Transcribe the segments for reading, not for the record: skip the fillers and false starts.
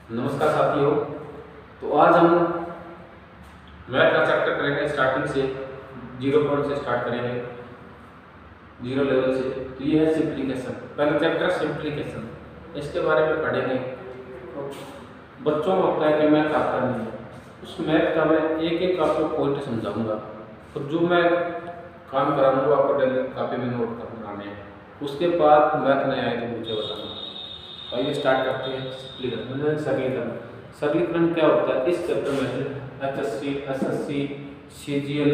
नमस्कार साथियों। तो आज हम मैथ का चैप्टर करेंगे स्टार्टिंग से, जीरो पॉइंट से स्टार्ट करेंगे, जीरो लेवल से। तो ये है सिंप्लीकेशन, पहला चैप्टर सिंप्लीकेशन, इसके बारे में पढ़ेंगे। तो बच्चों में होता है कि मैथ आता नहीं है, उस मैथ का मैं एक एक आपको पॉइंट समझाऊंगा, और जो मैं काम कराऊंगा आपको डेली कापी में नोट कर बनाने हैं। उसके बाद मैथ नहीं आए तो मुझे बताना। आइए स्टार्ट करते हैं सिंप्लीकेशन। सरलीकरण क्या होता है? इस चैप्टर में से HSC, SSC, CGL,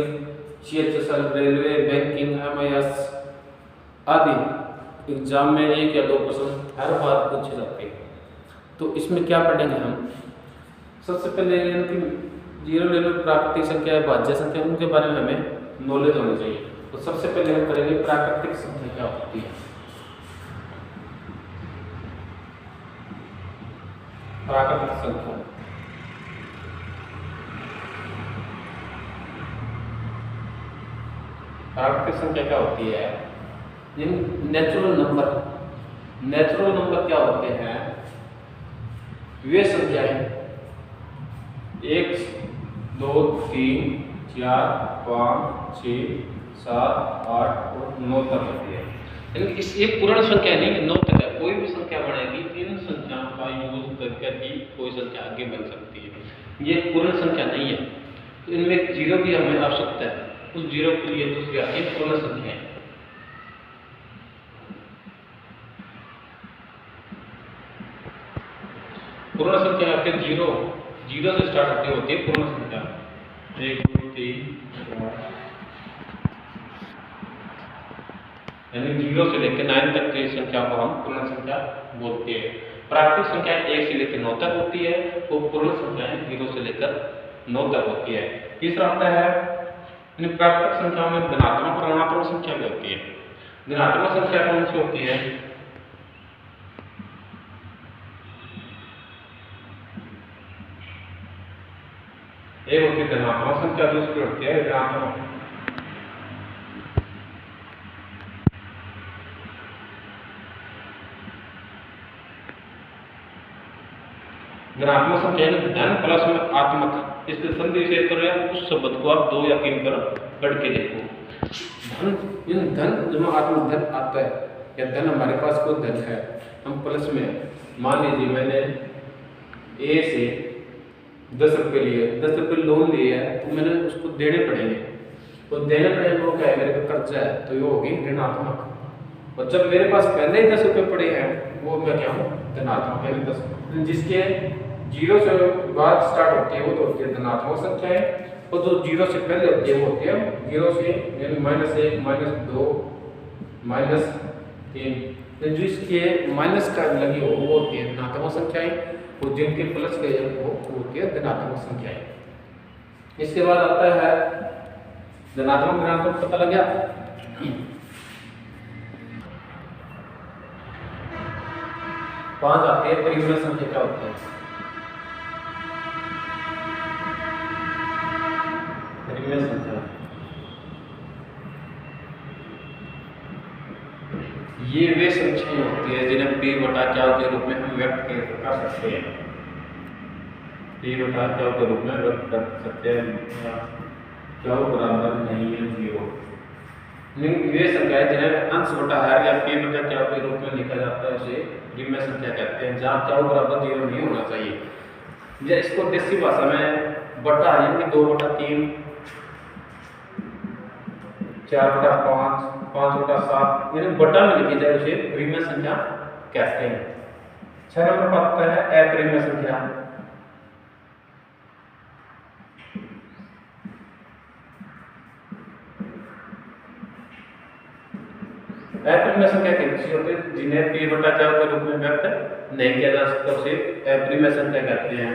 CHSL, railway, banking, MIS आदि एग्जाम में 1 या 2 प्रश्न हर बार पूछे जाते हैं। तो इसमें क्या पढ़ेंगे हम? सबसे पहले इनकी जीरो लेवल प्राकृतिक संख्या है, भाज्य संख्या, उनके बारे में हमें नॉलेज होनी चाहिए। तो सबसे पहले हम करेंगे प्राकृतिक संख्या क्या होती है। प्राकृतिक संख्या प्राकृतिक संख्या क्या होती है? नेचुरल नंबर क्या होते हैं? वे संख्याएं 1, 2, 3, 4, 5, 6, 7, 8 और 9 तक होती है। यानी इस एक पूर्ण संख्या नहीं, 9 तक है। कोई भी संख्या बनेगी, इन संख्याओं का यूज करके ही कोई संख्या आगे बन सकती है। ये पूर्ण संख्या नहीं है, तो इनमें एक जीरो की हमें आवश्यकता है। उस जीरो के लिए दूसरी आती है पूर्ण संख्या। पूर्ण संख्या आती है जीरो से स्टार्ट होती है पूर्ण संख्या। 1, 2, 3, 4, यानी 0 से लेकर 9 तक की संख्या को हम पूर्ण संख्या बोलते हैं। प्राकृतिक संख्या 1 से लेकर 9 तक होती है, वो पूर्ण संख्याएं 0 से लेकर 9 तक होती है। तीसरा आता है प्राकृतिक संख्याओं में धनात्मक और ऋणात्मक संख्या भी होती है। धनात्मक संख्या कौन सी होती है? एक होती है धनात्मक संख्या, दूसरी होती है ऋणात्मक। धनात्मक संख्या धन प्लस में आत्मक, इसके संधि से उस शब्द को आप 2 या 3 पर पढ़ के देखो। धन जब आत्मक धन आता है, या धन हमारे पास कोई धन है, हम प्लस में, मान लीजिए मैंने ए से 10 रुपये लिए, 10 रुपये लोन लिए है, तो मैंने उसको देने पड़ेंगे। तो देने पड़ेंगे वो क्या है? मेरे को कर्जा है, तो ये होगी ऋणात्मक। और जब मेरे पास पहले ही 10 रुपये पड़े हैं, वो मैं क्या हूँ? धनात्मक। यानी 10 जिसके 0 से बाद स्टार्ट होती है वो तो होती है धनात्मक संख्याएं, और जो 0 से पहले होती है वो होती है 0 से, यानी -1, -2, -3। जिसके माइनस का लगी हो वो होती है धनात्मक संख्याएं, और जिनके प्लस गए वो होती है धनात्मक संख्याएं। इसके बाद आता है धनात्मक ऋणात्मक, पता लग गया? पांच आती है परिमेय संख्या क्या होती है? परिमेय संख्या ये वे संख्याएं होती है जिन्हें p बटा q के रूप में हम व्यक्त कर सकते हैं। p बटा q के रूप में व्यक्त कर सकते हैं। q बराबर नहीं है 0। वे संख्याएं जिन्हें अंश बटा हर या p बटा q के रूप में लिखा जाता है, उसे परिमेय संख्या कहते हैं, जहाँ q बराबर 0 नहीं होना चाहिए। या इसको देसी भाषा में बटा, यानी 2/3, 4/5, 5/7, यानी बटा में लिखी जाए उसे परिमेय संख्या कहते हैं। 6 नंबर पर आता है अपरिमेय संख्या। अपरिमेय संख्या कैसी होती है? जिन्हें p बटा q के रूप में व्यक्त नहीं किया जा सकता, उसे अपरिमेय संख्या कहते हैं।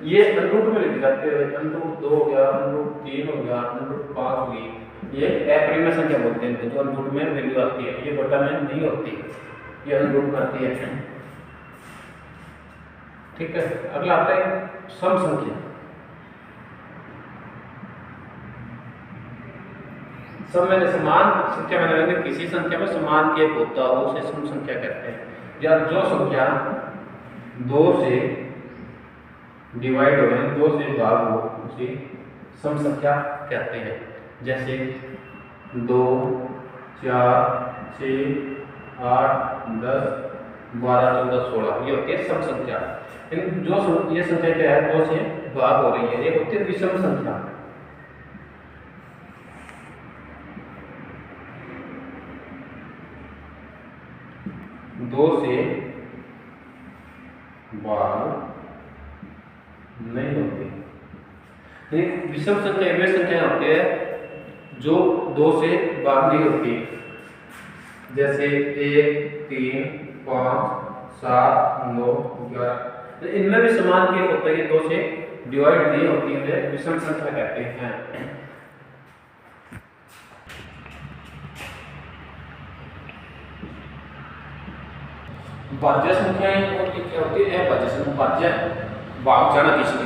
ये √2 में लिखी जाती है, √2 हो गया, √3 हो गया, √5 हुई, ये अपरिमेय संख्या बोलते हैं। जो √2 में वैल्यू आती है, ये बटा में नहीं होती, ये √2 में आती है। ठीक है। अगला आता है सम संख्या। सब में समान संख्या में किसी संख्या में समान के होता हो उसे सम संख्या कहते हैं। या जो संख्या 2 से डिवाइड हो गए, 2 से भाग हो, उसे सम संख्या कहते हैं। जैसे 2, 4, 6, 8, 10, 12, 14, 16 ये होती है सम संख्या। जो ये संख्या क्या है, 2 से भाग हो रही है, ये होती है विषम संख्या। दो से भाग नहीं होती। विषम संख्या वे संख्या होती है जो 2 से भाग नहीं होती। जैसे 1, 3, 5, 7, 9, 11, इनमें भी समान के होता है, 2 से डिवाइड नहीं होती है, विषम संख्या कहते हैं। भाज्य संख्याएं और क्या होती है, अभाज्य संख्या। भाज्य भाग जाना किसी के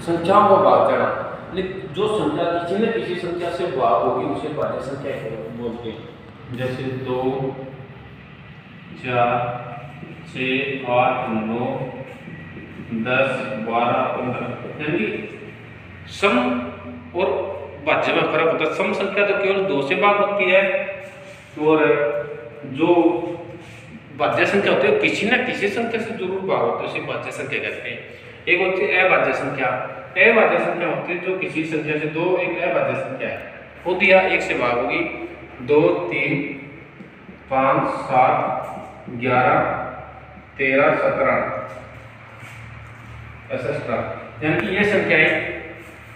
संख्याओं को भाग जाना, लेकिन जो संख्या किसी न किसी संख्या से भाग होगी उसे भाज्य संख्या बोलते हैं। जैसे 2, 4, 6, 8, 9, 10, 12, 15, यानी सम और भाज्य में फर्क होता है। सम संख्या तो केवल 2 से भाग होती है, और जो भाज्य संख्या होती है किसी न किसी संख्या से जरूर भाग होता है, उसे भाज्य संख्या कहते हैं। एक होती है अभाज्य संख्या। अभाज्य संख्या होती है जो किसी संख्या से 2, एक अभाज्य संख्या है, वो दिया 1 से भाग होगी, 2, 3, 5, 7, 11, 13, 17, ऐसा 17, यानी कि ये संख्याएं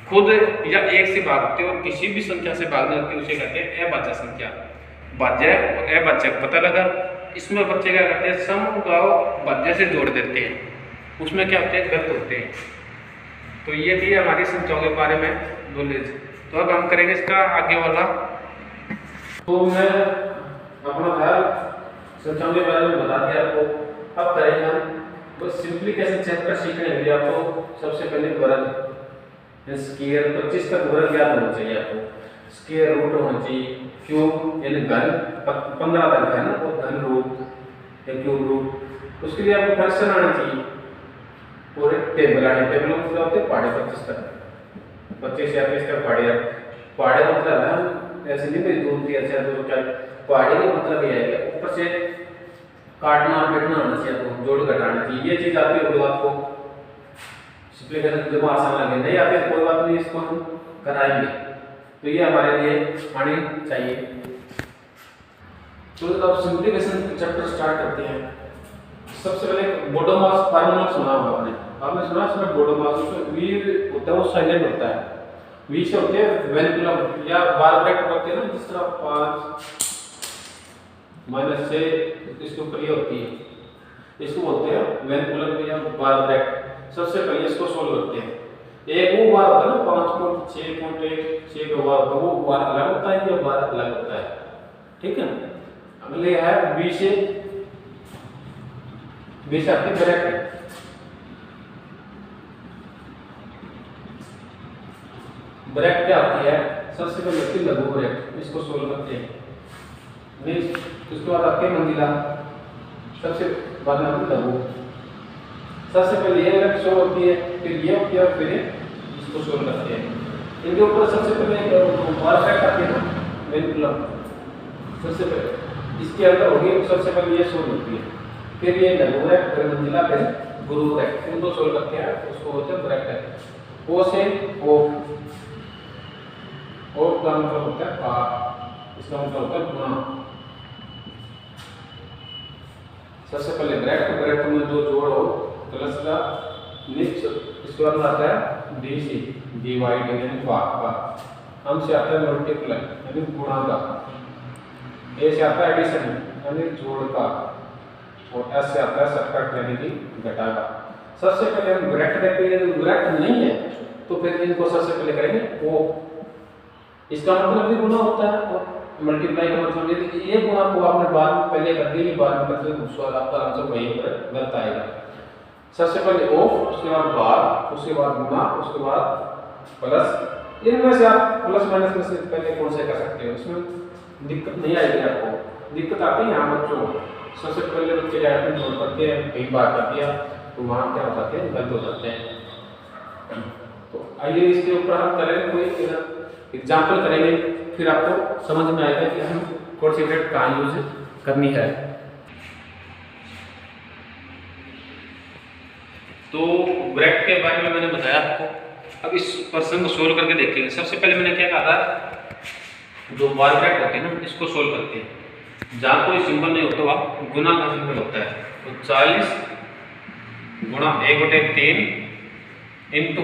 खुद या 1 से भाग होती है और किसी भी संख्या से भाग नहीं होती, उसे कहते हैं अभाज्य संख्या। भाज्य और अभाज्य पता लगा। इसमें बच्चे क्या करते हैं, सम को भाज्य से जोड़ देते हैं, उसमें क्या होते हैं, गलत होते हैं। तो ये थी हमारी संख्याओं के बारे में नॉलेज। तो अब हम करेंगे इसका आगे वाला। तो मैं अपना था संख्याओं के बारे में बता दिया आपको। अब करेंगे हम बस सिंप्लीफिकेशन चैप्टर सीखने के लिए आपको सबसे पहले वर्ग स्क्वायर 25 तक वर्ग याद होना चाहिए आपको। स्क्वायर रूट होना चाहिए, क्यूब यानी घन 15 तक है ना, तो घन रूट या क्यूब रूट। उसके लिए आपको फ्रैक्शन आना चाहिए और एक टेबल आनी। टेबल में क्या होते हैं, पहाड़े 25 तक, 25 या 30 तक पहाड़े। पहाड़े मतलब है ऐसे नहीं कोई दूर थी ऐसे 2 4, पहाड़ी का मतलब ये है कि ऊपर से काटना और बैठना आना चाहिए आपको, जोड़ घटाना चाहिए। ये चीज आती होगी आपको सिंप्लीफिकेशन जब आसान लगे, नहीं आते कोई बात नहीं, इसको हम कराएंगे। तो ये हमारे लिए आनी चाहिए। तो अब सिंप्लीफिकेशन चैप्टर स्टार्ट करते हैं। सबसे पहले बोडोमास फार्मूला सुना होगा आपने सुना इसमें बोडोमास, उसमें वी होता है वो साइलेंट होता है, वी से होते हैं वेनिकुलम या बार ब्रैकेट होते हैं ना, जिस तरह 5 - 6 इसके ऊपर ये होती है, इसको बोलते हैं वेनिकुलम या बार ब्रैकेट। सबसे पहले इसको सोल्व करते हैं। एक वो बार होता है ना 5.6.1 6 का बार, तो वो बार अलग होता है, ये बार अलग होता है, ठीक है। अगले है बी से आपके ब्रैकेट। ब्रैकेट क्या होती है, सबसे पहले होती है लघु ब्रैकेट, इसको सोल्व करते हैं। उसके बाद आपके मंजिला, सबसे बाद में लघु। सबसे पहले ये ब्रैकेट सोल्व होती है, फिर ये होती है, फिर इसको सोल्व करते हैं। इनके ऊपर सबसे पहले बार ब्रैकेट आती है ना, वेनिकुलम, सबसे पहले इसके अंदर होगी, सबसे पहले ये सोल्व होती है, फिर ये लघु ब्रैकेट, फिर मंजिला, फिर गुरु ब्रैकेट, इनको सोल्व करते हैं, उसको होते हैं ब्रैकेट। ओ से ऑफ का मतलब होता है पार, इसका मतलब होता है गुणा। सबसे पहले ब्रैकेट में जो जोड़ हो प्लस का नीचे, इसके बाद आता है डी सी डिवाइड यानी भाग का, हम से आता है मल्टीप्लाई यानी गुणा का, ए से आता है एडिशन यानी जोड़ का, और एस से आता है सबट्रैक्ट यानी कि घटा का। सबसे पहले हम ब्रैकेट देखते हैं, यदि ब्रैकेट नहीं है तो फिर इनको सबसे पहले करेंगे ओ, इसका मतलब भी गुणा होता है, और मल्टीप्लाई का मतलब यदि ये गुणा को आपने बाद में पहले कर दिया, बाद में करते हैं सवाल आपका आंसर वहीं पर गलत आएगा। सबसे पहले ऑफ, उसके बाद भाग, उसके बाद गुणा, उसके बाद प्लस। इनमें से आप प्लस माइनस में से पहले कौन से कर सकते हो, इसमें दिक्कत नहीं आएगी आपको। दिक्कत आती है यहाँ बच्चों को, सबसे पहले बच्चे जाते हैं जोड़ करते हैं, कहीं बात आती है तो वहाँ क्या हो जाते हैं, गलत हो जाते हैं। तो आइए इसके ऊपर हम करेंगे कोई एग्जाम्पल करेंगे, फिर आपको समझ में आएगा कि हम कौन सी ब्रैकेट कहाँ यूज करनी है। तो ब्रैकेट के बारे में मैंने बताया आपको। अब इस प्रश्न को सोल्व करके देखेंगे। सबसे पहले मैंने क्या कहा था, जो बार ब्रैकेट होते हैं ना, इसको सोल्व करते हैं। जहाँ कोई सिंबल नहीं होता वहाँ गुना का सिंबल होता है। तो 40 गुणा 1/3 इंटू,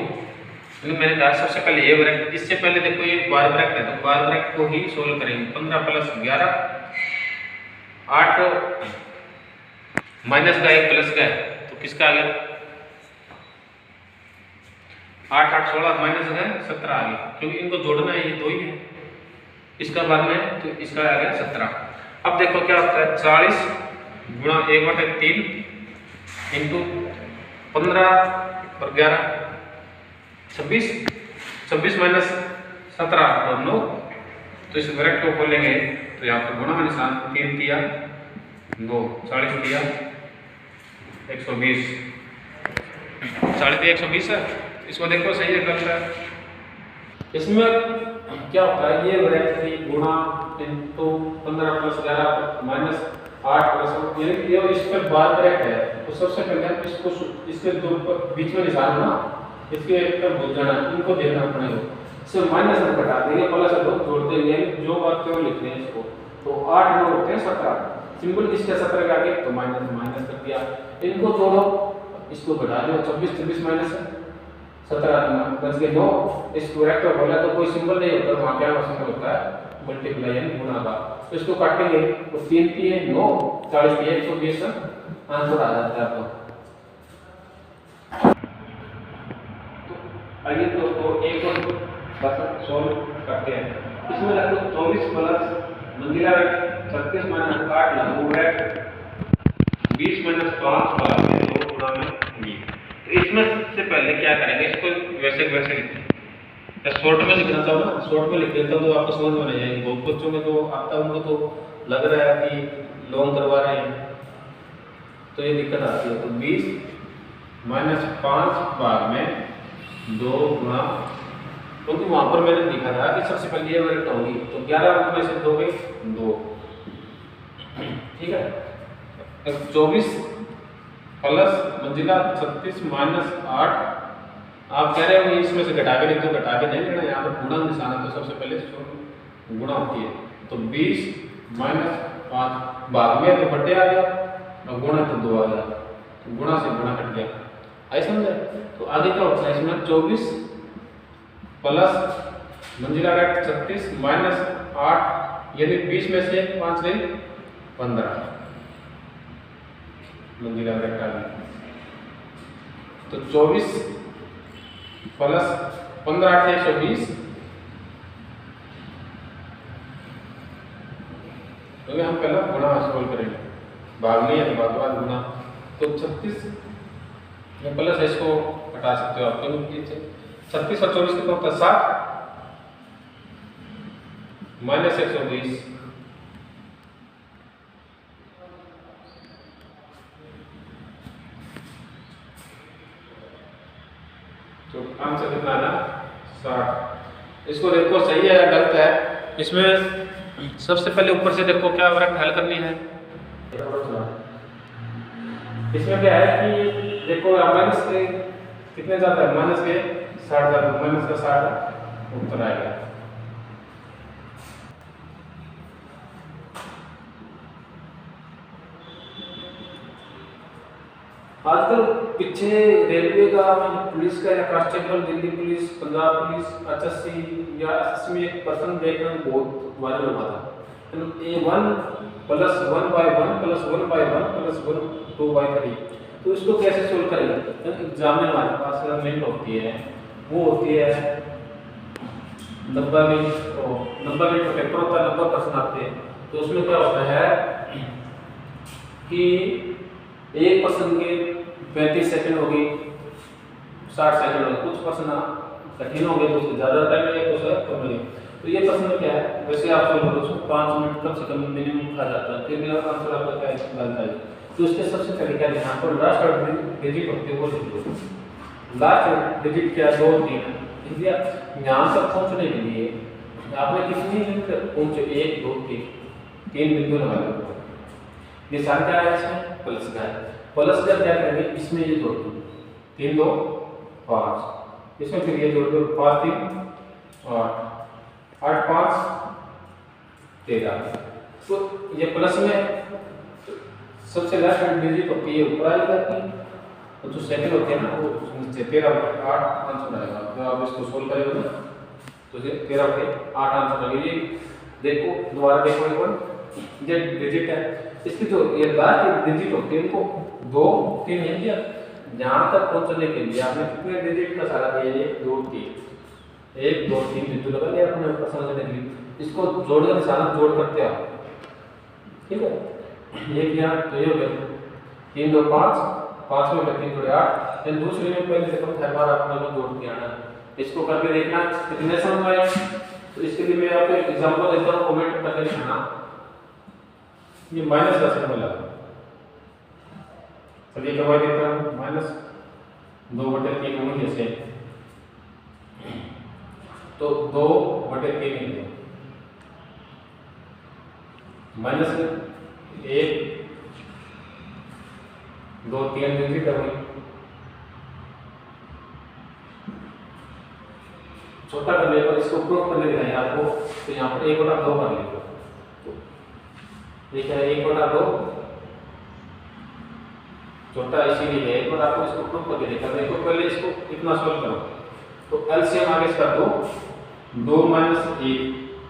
मैंने कहा सबसे पहले ये ब्रैकेट, इससे पहले देखो ये बार ब्रैकेट है, तो बार ब्रैकेट को ही सोल्व करेंगे। 15 + 11 8 माइनस का 1 प्लस का है, तो किसका आ गया 8 8 16 माइनस है 17 आ गया, क्योंकि इनको जोड़ना है, ये दो ही है, इसका बाद में तो इसका आ गया 17। अब देखो क्या होता है, 40 गुणा 1/3 इंटू 15 और 11 26, 26 माइनस 17 और 9। तो इस ब्रैकेट को खोलेंगे तो यहाँ पर गुणा का निशान, 3 दिया 2 40 दिया 120, 40 दिया 120 है। इसको देखो सही है गलत है। इसमें क्या होता है, ये ब्रैकेट थी गुणा इंटू 15 + 11 माइनस 8 प्लस ये इस पर बार ब्रैकेट है। तो सबसे पहले हम इसको इसके दो बीच में निशान ना, इसके एक पर भूल जाना, इनको देखना पड़ेगा। इससे माइनस हम घटा देंगे, प्लस दो जोड़ते हुए जो बात क्यों लिख रहे हैं इसको। तो 8 9 होते हैं 17, सिंबल इसके 17 के आगे तो माइनस माइनस कर दिया। इनको जोड़ो, इसको घटा दो, 26 26 माइनस 17 बच गए 9। इस ब्रैकेट को बोला तो कोई सिंबल नहीं होता, वहाँ क्या सिंबल होता है मल्टीप्लाई यानी गुणा का। तो इसको काटेंगे तो 3 3 9 40 120 आंसर आ जाता है आपको। आइए दोस्तों एक और क्वेश्चन सॉल्व करते हैं। इसमें लगभग 24 प्लस मंजिला 36 माइनस 8 लघु ब्रैकेट 20 माइनस 5 प्लस 2 गुणा में 20। तो इसमें सबसे पहले क्या करेंगे, इसको वैसे वैसे लिखते हैं। शॉर्ट में लिखना चाहो ना, शॉर्ट में लिख देता हूँ तो आपको समझ में नहीं आएगी। बहुत बच्चों में तो आता है, उनको तो लग रहा है कि लॉन्ग करवा रहे हैं, तो ये दिक्कत आती है। तो 20 माइनस 5 भाग में 2 गुणा, क्योंकि वहां पर मैंने लिखा था कि सबसे पहले ये ब्रैकेट होगी, तो 11 में से 2 गए 2, ठीक है। 24 प्लस मंजिला 36 माइनस 8, आप कह रहे हो इसमें से घटा के लिख दो, घटा के नहीं लेना, यहाँ पर गुणा निशान है, तो सबसे पहले गुणा होती है। तो 20 माइनस 5 भाग में तो बटे आ गया और गुणा तो 2 आ गया, तो गुणा से गुणा कट गया, ऐसा समझे। तो आगे क्या होता है इसमें 24 प्लस मंजिला 36 माइनस 8 यानी 20 में से 5 गए 15 मंजिला ब्रैकेट। तो 24 प्लस 15 8 120, तो हम पहले गुणा सोल्व करेंगे, भाग में है तो भाग बाद गुणा। तो 36 प्लस इसको हटा सकते हो आप, क्योंकि 36 और 24 कितना होता है 60 माइनस 120, तो आंसर कितना है ना 60। इसको देखो सही है या गलत है। इसमें सबसे पहले ऊपर से देखो क्या ब्रैकेट हल करनी है। इसमें क्या है कि देखो माइनस के कितने ज्यादा है, माइनस के 60 ज्यादा, माइनस का 60 उत्तर आएगा। आजकल पीछे रेलवे का, पुलिस का या constable, Delhi police, Punjab police, HSC या SSC में एक पर्सन देखना बहुत वायरल हुआ था। A1 plus 1/1 plus 1/1 plus 1 2/3। तो इसको कैसे सोल्व करेंगे, एग्जाम में हमारे पास मिनट होती है, वो होती है 90 मिनट, 90 मिनट का पेपर होता है, 90 प्रश्न आते हैं। तो उसमें क्या होता है कि एक प्रश्न के 35 सेकंड हो गई, 60 सेकंड हो गए, कुछ प्रश्न कठिन हो गए तो उससे ज़्यादा टाइम लगेगा, कुछ कम लगेगा। तो ये प्रश्न में क्या है, वैसे आप सोल्व करो उसको 5 मिनट कम से कम मिनिमम खा जाता है, फिर भी आंसर आपका क्या गलत है। तो इसके सबसे पहले क्या ध्यान पर लास्ट डिजिट होती है वो लिख लो, लास्ट डिजिट क्या 2 3 इसलिए यहाँ तक पहुँचने के लिए आपने कितनी लिंक पहुँचे 1 2 3 बिंदु लगा लो। निशान क्या है इसमें प्लस का है। प्लस का क्या करेंगे इसमें ये जोड़ दो 3 2 5 इसमें फिर ये जोड़ दो 5 3 8 8 5 13 तो ये प्लस में सबसे लास्ट डिजिट होती है ऊपर आ जाती है तो जो सेकंड होते हैं ना वो नीचे 13 8 आंसर आएगा। तो आप इसको सोल्व करेंगे ना तो 13 के 8 आंसर आएगा। ये देखो दोबारा देखो एक बार ये डिजिट है इसकी जो ये लास्ट डिजिट होती है इनको 2 3 नहीं दिया जहाँ तक पहुँचने के लिए आपने कितने डिजिट का सारा दिया 1 2 3 1 2 3 बिंदु लगा लिया अपने ऊपर समझने के लिए इसको जोड़कर निशान जोड़ करते आओ ठीक है। ये किया तो ये हो गया 3 2 5 5 में 3 2 8 एंड दूसरे में पहले से कम हर बार आपने को जोड़ के आना इसको करके देखना कितने समझ में आया। तो इसके लिए मैं आपको एग्जांपल देता हूं कमेंट करके लिखना ये माइनस का सिंबल लगा चलिए करवा देता हूं माइनस 2/3 होंगे जैसे तो 2/3 ही माइनस 1 2 3 डिग्री करनी छोटा करने पर इसको प्रूफ करने दिखाएंगे आपको तो यहाँ पर 1/2 कर लीजिए ठीक है 1/2 छोटा इसीलिए है 1/2 इसको प्रूफ करके दिखा देखो पहले इसको इतना सॉल्व करो तो एलसीएम आगे इसका 2 माइनस 1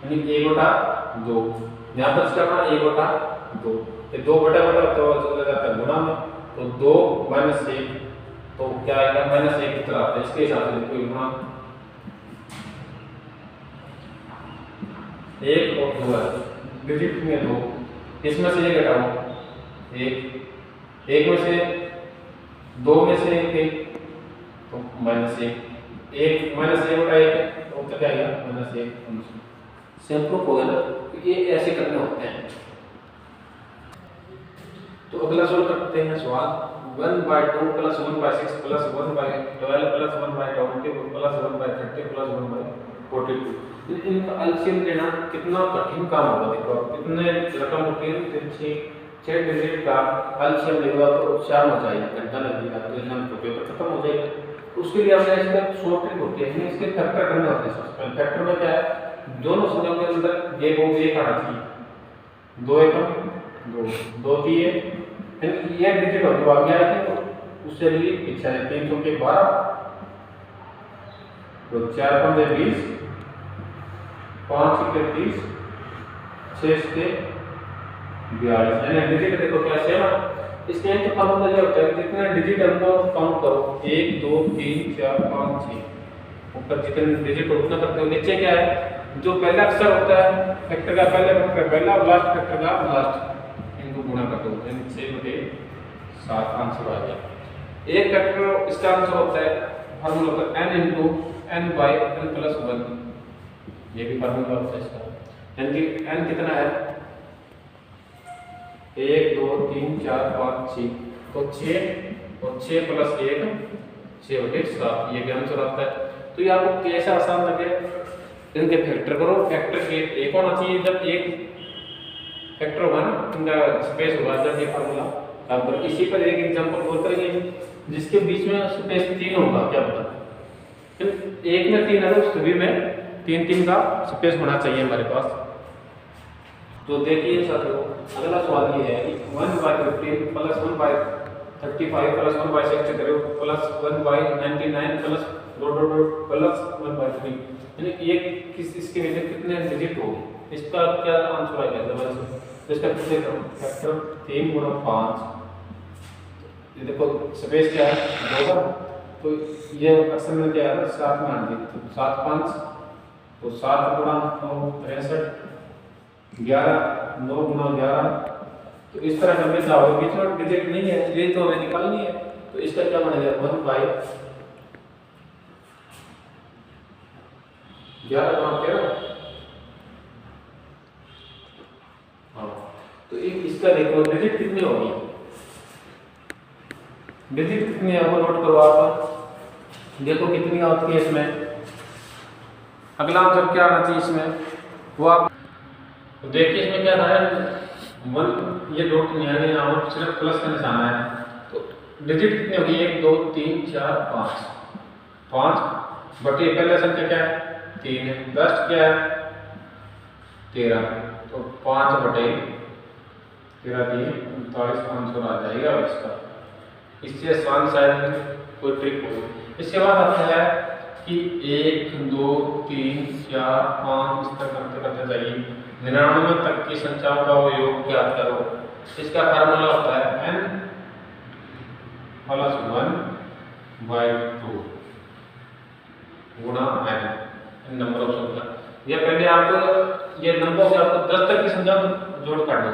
यानी 1/2 यहाँ पर इसका 1/2 ये 2 बटा तो चला जाता है गुणा में तो 2 माइनस 1 तो क्या आएगा -1 की तरफ इसके हिसाब से देखो गुणा 1 और 2 है डिजिट में 2 इसमें से ये घटाओ 1 में से 2 में से 1 तो -1 -1/1 तो क्या आएगा -1 सेम प्रूफ हो गया ना। तो ये ऐसे करने होते हैं। तो अगला सॉल्व करते हैं सवाल 1/2 + 1/6 + 1/12 + 1/20 + 1/30 + 1/42 इनका एलसीएम लेना कितना कठिन काम होगा। देखो कितने रकम होती है 6 डिजिट का एलसीएम लेगा तो 4 हो जाएगा घंटा लगेगा तो इनका पेपर खत्म हो जाएगा। उसके लिए हमने इसका शॉर्ट ट्रिक होती है इसके फैक्टर करने होते हैं। सबसे फैक्टर में क्या है दोनों संख्याओं के अंदर ये वो एक आना चाहिए 2 एकम 2 3 ये डिजिट होती है आगे आके उससे लिए पीछे 300 के 12 तो 4 5 20 5 के 30 6 के 42 यानी डिजिट देखो क्या सेम है। इसके एक तो फॉर्मूला ये होता है जितने डिजिट हमको काउंट करो 1 2 3 4 5 6 ऊपर जितने डिजिट उतना करते हो नीचे क्या है जो पहला अक्षर होता है फैक्टर का पहला और लास्ट फैक्टर का लास्ट इनको गुणा कर दो यानी 6/7 आंसर आ गया। एक फैक्टर इसका आंसर होता है फार्मूला होता है n × n/n + 1 ये भी फार्मूला होता है इसका यानी कि n कितना है 1 2 3 4 5 6 तो 6 और 6 + 1 6/7 ये भी आंसर आता है। तो ये आपको कैसा आसान लगे इनके फैक्टर करो फैक्टर के एक होना चाहिए जब एक फैक्टर होगा ना इनका स्पेस होगा जब ये फार्मूला अब इसी पर एक एग्जांपल और करेंगे जिसके बीच में स्पेस 3 होगा क्या पता एक में 3 है तो सभी में 3 का स्पेस होना चाहिए हमारे पास। तो देखिए साथियों अगला सवाल ये है कि 1/15 + 1/35 + 1/6 करो +1/99 +1/3 यानी ये इसके वजह कितने डिजिट होंगे इसका क्या आंसर आएगा जबरदस्त। इसका कितने फैक्टर 3 × 5 ये देखो स्पेस क्या है 2 तो ये असल में क्या है 7 में आएंगे तो 7 5 तो 7 × 9 63 11 9 × 11 तो इस तरह का मेथड होगा बीच में डिजिट नहीं है ये तो हमें निकालनी है। तो इसका क्या बनेगा 1/11 हाँ तो इसका देखो डिजिट कितनी होगी डिजिट कितनी है वो नोट करो आप देखो कितनी होती है इसमें। अगला आंसर क्या आना चाहिए इसमें वो आप तो देखिए इसमें क्या रहा है 1 ये डॉट नहीं है यहाँ पर सिर्फ प्लस का निशान है। तो डिजिट कितनी होगी 1 2 3 4 5 बटे पहले संख्या क्या है 3 है 10 क्या है 13 तो 5 बटे 13 39 500 आ जाएगा इसका। इससे आसान शायद कोई ट्रिक हो। इसके बाद आता है कि 1 2 3 4 5 इस तरह करते करते जाइए 99 तक की संख्याओं का वो योग ज्ञात करो। इसका फार्मूला होता है n + 1/2 गुणा n नंबर ऑफ संख्या। या पहले आप ये नंबर से आपको 10 तक की संख्या जोड़ काटना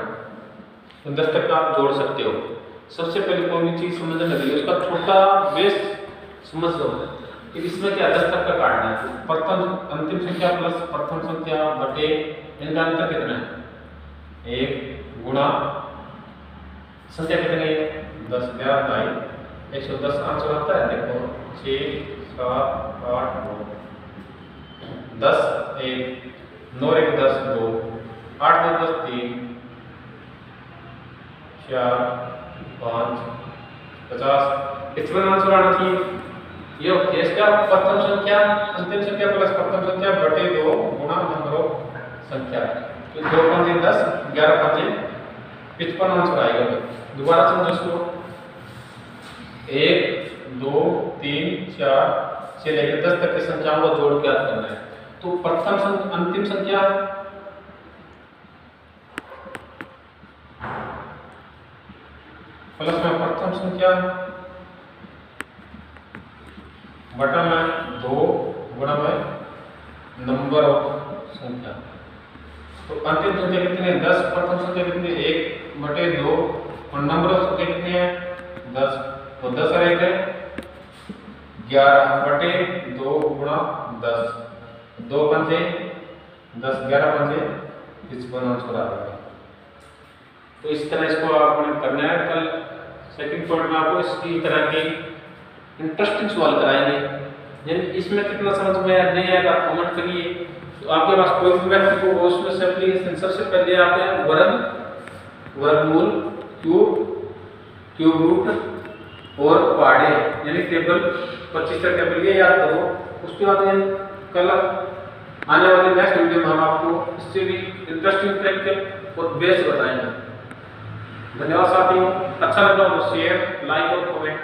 तो 10 तक का आप जोड़ सकते हो। सबसे पहले कोई भी चीज समझने लगे उसका छोटा बेस समझ लो कि इसमें क्या 10 तक का काटना है। प्रथम अंतिम संख्या प्लस प्रथम संख्या बटे इनका अंतर कितना है 1 गुणा संख्या कितनी है 10 11 110 आंसर आता है। देखो 6 7 8 9 10 1 9 1 10 2 8 2 10 3 4 5 50 55 आंसर आना चाहिए। ये इसका प्रथम संख्या अंतिम संख्या प्लस प्रथम संख्या बटे 2 गुणा नंबर ऑफ संख्या तो 2 5 10 11 5 55 आंसर आएगा। दोबारा समझो इसको 1 2 3 4 से लेकर 10 तक की संख्याओं को जोड़ के याद करना है। तो प्रथम अंतिम संख्या प्लस में प्रथम संख्या बटा में 2 गुणा में नंबर ऑफ संख्या। तो अंतिम संख्या कितनी है 10 प्रथम संख्या कितनी है 1 बटे 2 और नंबर ऑफ संख्या कितनी है 10 तो 10 और 1 है 11 बटे 2 गुणा 10 2 पंजे 10 11 पंजे 55 आंसर आ जाएगा। तो इस तरह इसको आपने करना है। कल सेकंड पॉइंट में आपको इसकी तरह की इंटरेस्टिंग सवाल कराएंगे। यानी इसमें कितना समझ में नहीं आएगा कमेंट करिए। तो आपके पास कोई भी मैथ को उसमें से एप्लीकेशन सबसे पहले आप वर्ग वर्गमूल क्यूब रूट और पहाड़े यानी टेबल 25 का टेबल ये याद करो। उसके बाद कल आने वाले नेक्स्ट वीडियो में हम आपको इससे भी इंटरेस्टिंग प्रैक्टिकल और बेस बताएंगे। धन्यवाद साथियों। अच्छा लगा तो शेयर लाइक और कमेंट